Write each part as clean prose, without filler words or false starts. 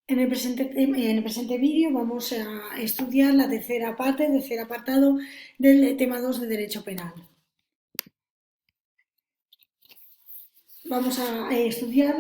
En el presente vídeo vamos a estudiar la tercera parte, el tercer apartado del tema 2 de Derecho Penal. Vamos a estudiar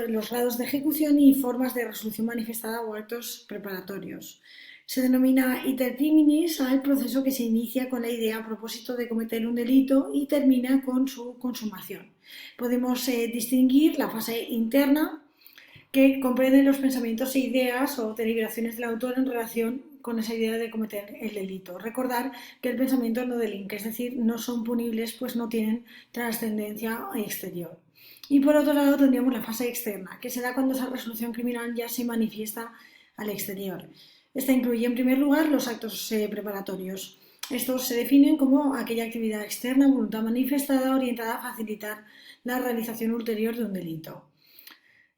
los grados de ejecución y formas de resolución manifestada o actos preparatorios. Se denomina iter criminis al proceso que se inicia con la idea a propósito de cometer un delito y termina con su consumación. Podemos distinguir la fase interna, que comprenden los pensamientos e ideas o deliberaciones del autor en relación con esa idea de cometer el delito. Recordar que el pensamiento no delinque, es decir, no son punibles, pues no tienen trascendencia exterior. Y por otro lado tendríamos la fase externa, que se da cuando esa resolución criminal ya se manifiesta al exterior. Esta incluye en primer lugar los actos preparatorios. Estos se definen como aquella actividad externa, voluntad manifestada, orientada a facilitar la realización ulterior de un delito.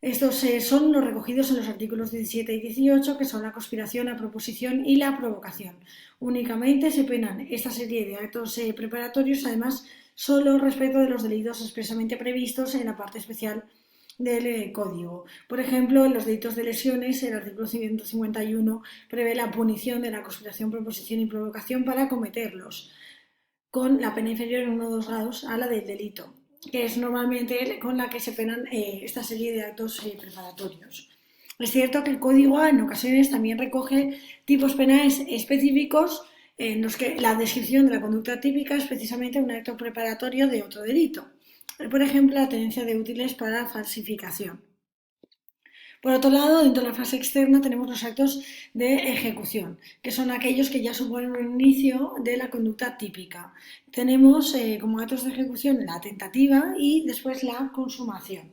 Estos son los recogidos en los artículos 17 y 18, que son la conspiración, la proposición y la provocación. Únicamente se penan esta serie de actos preparatorios, además, solo respecto de los delitos expresamente previstos en la parte especial del Código. Por ejemplo, en los delitos de lesiones, el artículo 151 prevé la punición de la conspiración, proposición y provocación para cometerlos, con la pena inferior en 1 o 2 grados a la del delito, que es normalmente con la que se penan esta serie de actos preparatorios. Es cierto que el Código en ocasiones también recoge tipos penales específicos en los que la descripción de la conducta típica es precisamente un acto preparatorio de otro delito. Por ejemplo, la tenencia de útiles para falsificación. Por otro lado, dentro de la fase externa tenemos los actos de ejecución, que son aquellos que ya suponen un inicio de la conducta típica. Tenemos como actos de ejecución la tentativa y después la consumación.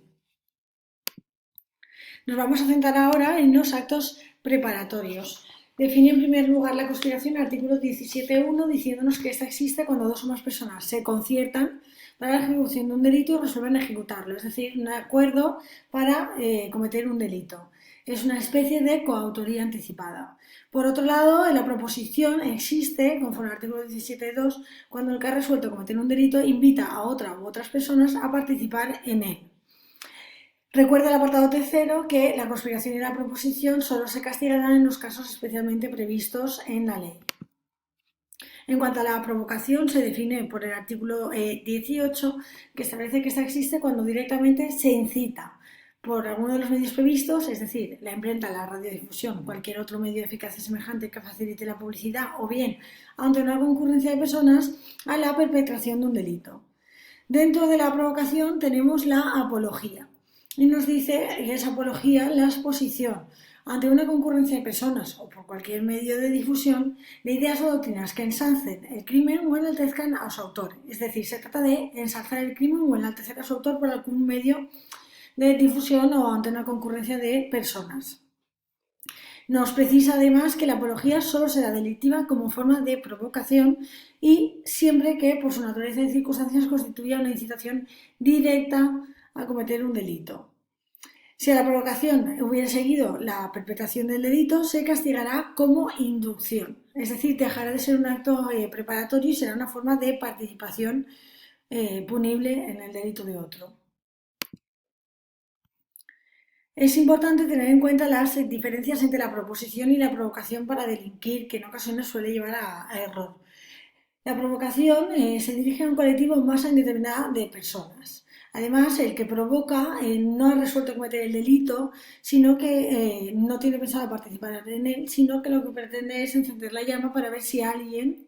Nos vamos a centrar ahora en los actos preparatorios. Define en primer lugar la conspiración el artículo 17.1, diciéndonos que esta existe cuando dos o más personas se conciertan para la ejecución de un delito y resuelven ejecutarlo, es decir, un acuerdo para cometer un delito. Es una especie de coautoría anticipada. Por otro lado, en la proposición existe, conforme al artículo 17.2, cuando el que ha resuelto cometer un delito invita a otra u otras personas a participar en él. Recuerda el apartado tercero que la conspiración y la proposición solo se castigarán en los casos especialmente previstos en la ley. En cuanto a la provocación, se define por el artículo 18, que establece que esta existe cuando directamente se incita por alguno de los medios previstos, es decir, la imprenta, la radiodifusión, cualquier otro medio de eficacia semejante que facilite la publicidad, o bien, ante una concurrencia de personas, a la perpetración de un delito. Dentro de la provocación tenemos la apología. Y nos dice que es apología la exposición ante una concurrencia de personas o por cualquier medio de difusión de ideas o doctrinas que ensalcen el crimen o enaltezcan a su autor. Es decir, se trata de ensalzar el crimen o enaltecer a su autor por algún medio de difusión o ante una concurrencia de personas. Nos precisa además que la apología solo será delictiva como forma de provocación y siempre que por su naturaleza y circunstancias constituya una incitación directa a cometer un delito. Si a la provocación hubiera seguido la perpetración del delito, se castigará como inducción, es decir, dejará de ser un acto preparatorio y será una forma de participación punible en el delito de otro. Es importante tener en cuenta las diferencias entre la proposición y la provocación para delinquir, que en ocasiones suele llevar a error. La provocación se dirige a un colectivo en masa indeterminada de personas. Además, el que provoca no ha resuelto cometer el delito, sino que no tiene pensado participar en él, sino que lo que pretende es encender la llama para ver si alguien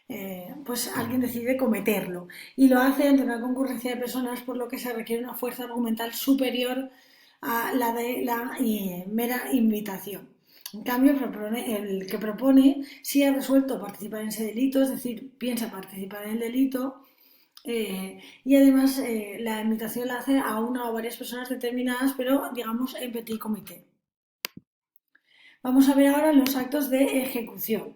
decide cometerlo. Y lo hace ante una concurrencia de personas, por lo que se requiere una fuerza argumental superior a la de la mera invitación. En cambio, el que propone sí ha resuelto participar en ese delito, es decir, piensa participar en el delito y además la invitación la hace a una o varias personas determinadas, pero digamos en petit comité. Vamos a ver ahora los actos de ejecución.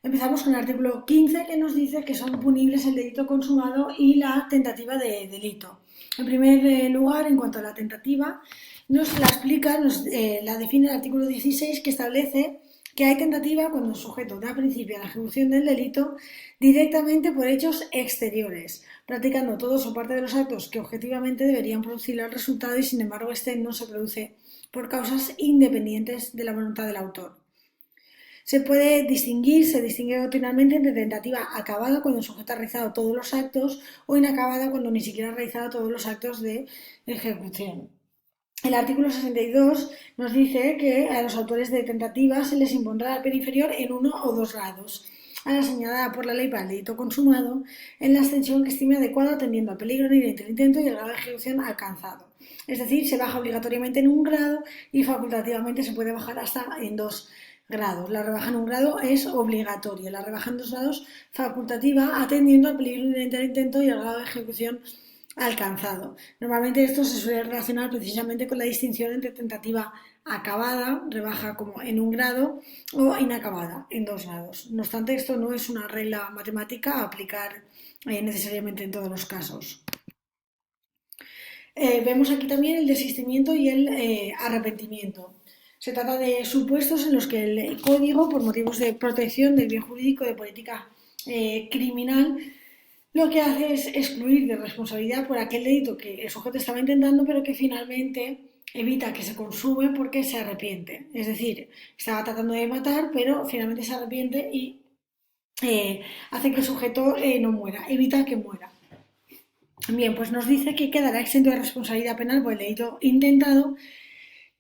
Empezamos con el artículo 15, que nos dice que son punibles el delito consumado y la tentativa de delito. En primer lugar, en cuanto a la tentativa, nos la explica, la define el artículo 16, que establece que hay tentativa cuando el sujeto da principio a la ejecución del delito directamente por hechos exteriores, practicando todos o parte de los actos que objetivamente deberían producir el resultado y sin embargo este no se produce por causas independientes de la voluntad del autor. Se distingue doctrinalmente entre tentativa acabada cuando el sujeto ha realizado todos los actos o inacabada cuando ni siquiera ha realizado todos los actos de ejecución. El artículo 62 nos dice que a los autores de tentativa se les impondrá la pena inferior en 1 o 2 grados, a la señalada por la ley para el delito consumado, en la extensión que estime adecuada atendiendo al peligro inherente del intento y el grado de ejecución alcanzado. Es decir, se baja obligatoriamente en 1 grado y facultativamente se puede bajar hasta en 2 grados. La rebaja en 1 grado es obligatoria, la rebaja en 2 grados facultativa atendiendo al peligro inherente del intento y el grado de ejecución alcanzado. Normalmente esto se suele relacionar precisamente con la distinción entre tentativa acabada, rebaja como en 1 grado, o inacabada en 2 grados. No obstante, esto no es una regla matemática a aplicar necesariamente en todos los casos. Vemos aquí también el desistimiento y el arrepentimiento. Se trata de supuestos en los que el código, por motivos de protección del bien jurídico de política criminal, lo que hace es excluir de responsabilidad por aquel delito que el sujeto estaba intentando, pero que finalmente evita que se consume porque se arrepiente. Es decir, estaba tratando de matar, pero finalmente se arrepiente y hace que el sujeto no muera, evita que muera. Bien, pues nos dice que quedará exento de responsabilidad penal por el delito intentado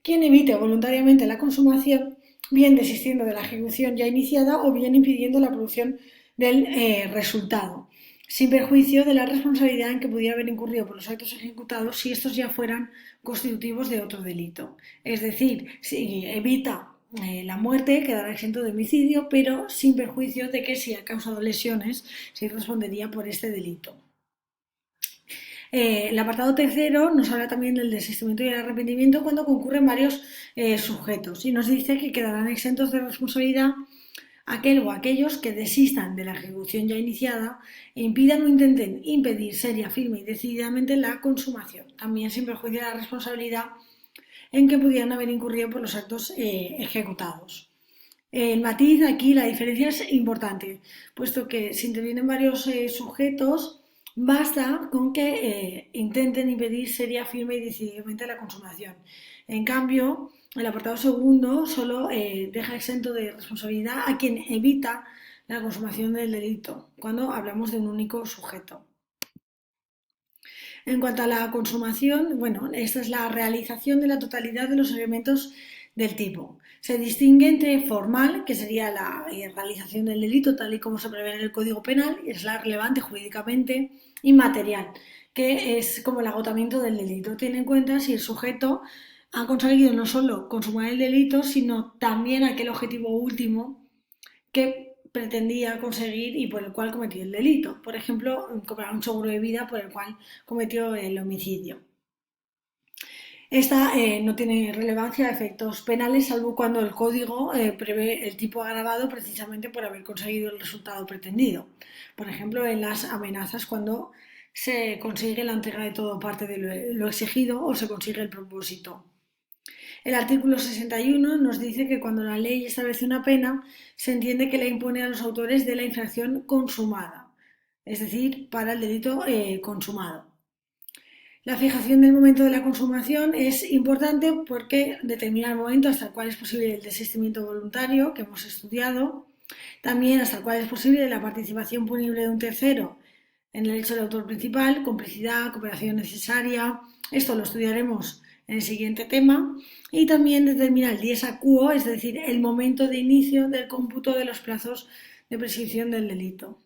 quien evite voluntariamente la consumación, bien desistiendo de la ejecución ya iniciada o bien impidiendo la producción del resultado, sin perjuicio de la responsabilidad en que pudiera haber incurrido por los actos ejecutados si estos ya fueran constitutivos de otro delito. Es decir, si evita la muerte, quedará exento de homicidio, pero sin perjuicio de que si ha causado lesiones, se respondería por este delito. El apartado tercero nos habla también del desistimiento y el arrepentimiento cuando concurren varios sujetos y nos dice que quedarán exentos de responsabilidad aquel o aquellos que desistan de la ejecución ya iniciada e impidan o intenten impedir seria, firme y decididamente la consumación, también sin perjuicio de la responsabilidad en que pudieran haber incurrido por los actos ejecutados. El matiz aquí, la diferencia es importante, puesto que si intervienen varios sujetos, basta con que intenten impedir seria, firme y decididamente la consumación. En cambio, el apartado segundo solo deja exento de responsabilidad a quien evita la consumación del delito, cuando hablamos de un único sujeto. En cuanto a la consumación, bueno, esta es la realización de la totalidad de los elementos del tipo. Se distingue entre formal, que sería la realización del delito tal y como se prevé en el Código Penal, y es la relevante jurídicamente, y material, que es como el agotamiento del delito. Tiene en cuenta si el sujeto ha conseguido no solo consumar el delito, sino también aquel objetivo último que pretendía conseguir y por el cual cometió el delito. Por ejemplo, cobrar un seguro de vida por el cual cometió el homicidio. Esta no tiene relevancia a efectos penales, salvo cuando el código prevé el tipo agravado precisamente por haber conseguido el resultado pretendido. Por ejemplo, en las amenazas cuando se consigue la entrega de todo parte de lo exigido o se consigue el propósito. El artículo 61 nos dice que cuando la ley establece una pena, se entiende que la impone a los autores de la infracción consumada, es decir, para el delito consumado. La fijación del momento de la consumación es importante porque determina el momento hasta el cual es posible el desistimiento voluntario, que hemos estudiado, también hasta el cual es posible la participación punible de un tercero en el hecho del autor principal, complicidad, cooperación necesaria, esto lo estudiaremos en el siguiente tema, y también determina el dies a quo, es decir, el momento de inicio del cómputo de los plazos de prescripción del delito.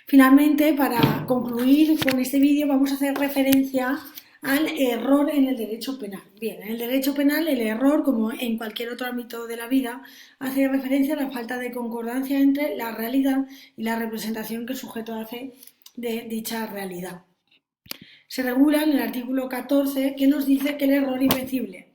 Finalmente, para concluir con este vídeo, vamos a hacer referencia al error en el derecho penal. Bien, en el derecho penal el error, como en cualquier otro ámbito de la vida, hace referencia a la falta de concordancia entre la realidad y la representación que el sujeto hace de dicha realidad. Se regula en el artículo 14 que nos dice que el error invencible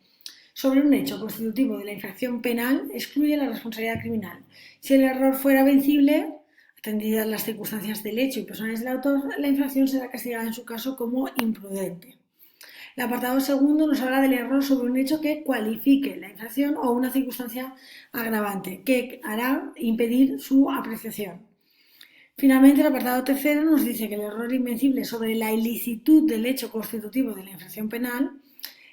sobre un hecho constitutivo de la infracción penal excluye la responsabilidad criminal. Si el error fuera vencible, atendidas las circunstancias del hecho y personales del autor, la infracción será castigada en su caso como imprudente. El apartado segundo nos habla del error sobre un hecho que cualifique la infracción o una circunstancia agravante, que hará impedir su apreciación. Finalmente, el apartado tercero nos dice que el error invencible sobre la ilicitud del hecho constitutivo de la infracción penal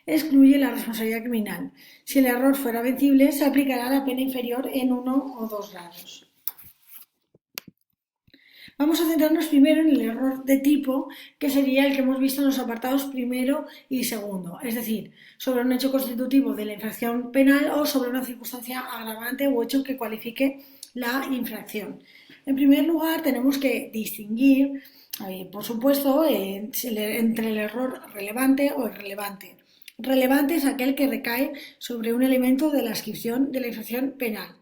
excluye la responsabilidad criminal. Si el error fuera vencible, se aplicará la pena inferior en 1 o 2 grados. Vamos a centrarnos primero en el error de tipo, que sería el que hemos visto en los apartados primero y segundo, es decir, sobre un hecho constitutivo de la infracción penal o sobre una circunstancia agravante o hecho que cualifique la infracción. En primer lugar, tenemos que distinguir, por supuesto, entre el error relevante o irrelevante. Relevante es aquel que recae sobre un elemento de la adscripción de la infracción penal,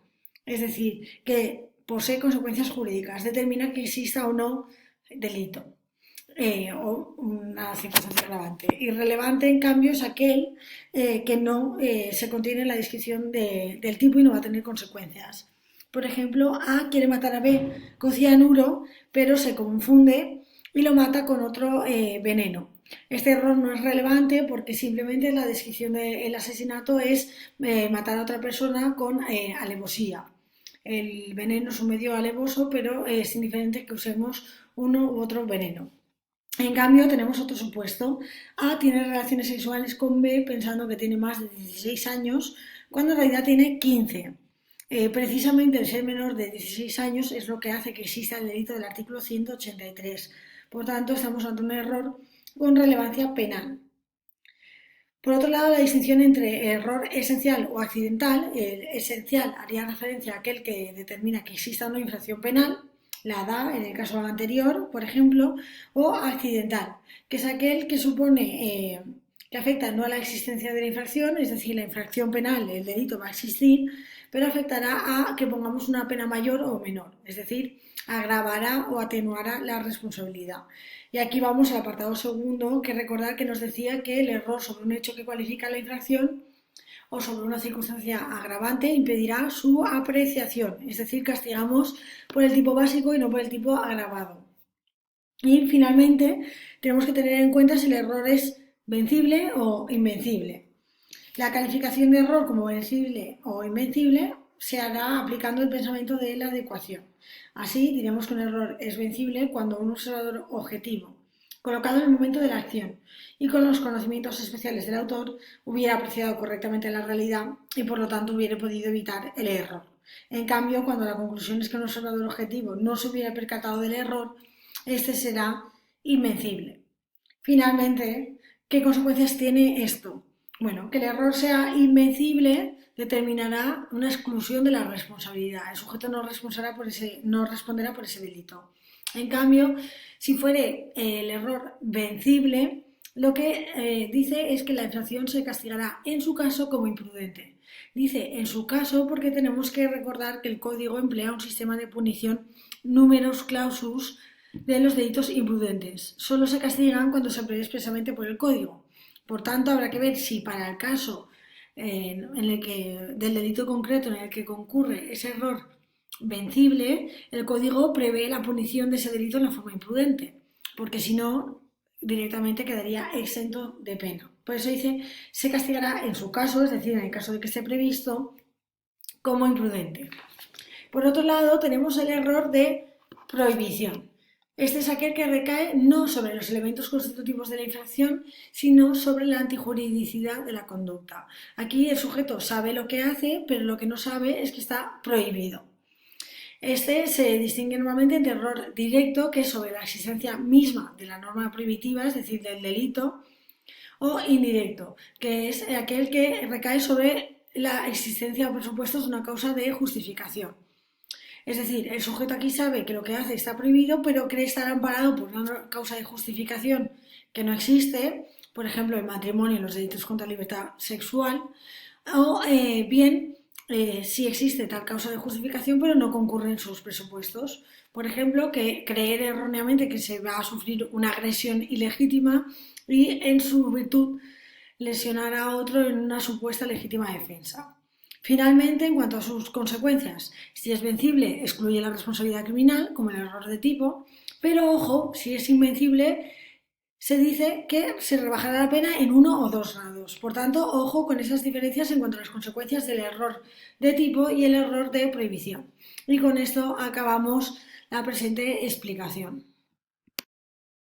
es decir, que posee consecuencias jurídicas, determina que exista o no delito o una circunstancia agravante. Irrelevante, en cambio, es aquel que no se contiene en la descripción del tipo y no va a tener consecuencias. Por ejemplo, A quiere matar a B con cianuro, pero se confunde y lo mata con otro veneno. Este error no es relevante porque simplemente la descripción del asesinato es matar a otra persona con alevosía. El veneno es un medio alevoso, pero es indiferente que usemos uno u otro veneno. En cambio, tenemos otro supuesto. A tiene relaciones sexuales con B pensando que tiene más de 16 años, cuando en realidad tiene 15. Precisamente el ser menor de 16 años es lo que hace que exista el delito del artículo 183. Por tanto, estamos ante un error con relevancia penal. Por otro lado, la distinción entre error esencial o accidental, el esencial haría referencia a aquel que determina que exista una infracción penal, la da en el caso anterior, por ejemplo, o accidental, que es aquel que supone que afecta no a la existencia de la infracción, es decir, la infracción penal, el delito va a existir, pero afectará a que pongamos una pena mayor o menor, es decir, agravará o atenuará la responsabilidad. Y aquí vamos al apartado segundo, que recordar que nos decía que el error sobre un hecho que cualifica la infracción o sobre una circunstancia agravante impedirá su apreciación, es decir, castigamos por el tipo básico y no por el tipo agravado. Y finalmente tenemos que tener en cuenta si el error es vencible o invencible. La calificación de error como vencible o invencible se hará aplicando el pensamiento de la adecuación. Así, diremos que un error es vencible cuando un observador objetivo, colocado en el momento de la acción y con los conocimientos especiales del autor, hubiera apreciado correctamente la realidad y por lo tanto hubiera podido evitar el error. En cambio, cuando la conclusión es que un observador objetivo no se hubiera percatado del error, este será invencible. Finalmente, ¿qué consecuencias tiene esto? Bueno, que el error sea invencible determinará una exclusión de la responsabilidad. El sujeto no responderá por ese delito. En cambio, si fuere el error vencible, lo que dice es que la infracción se castigará en su caso como imprudente. Dice en su caso porque tenemos que recordar que el código emplea un sistema de punición numerus clausus de los delitos imprudentes. Solo se castigan cuando se prevé expresamente por el código. Por tanto, habrá que ver si para el caso del delito concreto en el que concurre ese error vencible, el código prevé la punición de ese delito en la forma imprudente, porque si no, directamente quedaría exento de pena. Por eso dice, se castigará en su caso, es decir, en el caso de que esté previsto, como imprudente. Por otro lado, tenemos el error de prohibición. Este es aquel que recae no sobre los elementos constitutivos de la infracción, sino sobre la antijuridicidad de la conducta. Aquí el sujeto sabe lo que hace, pero lo que no sabe es que está prohibido. Este se distingue normalmente entre error directo, que es sobre la existencia misma de la norma prohibitiva, es decir, del delito, o indirecto, que es aquel que recae sobre la existencia o presupuestos de una causa de justificación. Es decir, el sujeto aquí sabe que lo que hace está prohibido, pero cree estar amparado por una causa de justificación que no existe, por ejemplo, el matrimonio y los delitos contra la libertad sexual, o bien sí existe tal causa de justificación, pero no concurre en sus presupuestos. Por ejemplo, que creer erróneamente que se va a sufrir una agresión ilegítima y en su virtud lesionar a otro en una supuesta legítima defensa. Finalmente, en cuanto a sus consecuencias, si es vencible, excluye la responsabilidad criminal, como el error de tipo, pero ojo, si es invencible, se dice que se rebajará la pena en 1 o 2 grados. Por tanto, ojo con esas diferencias en cuanto a las consecuencias del error de tipo y el error de prohibición. Y con esto acabamos la presente explicación.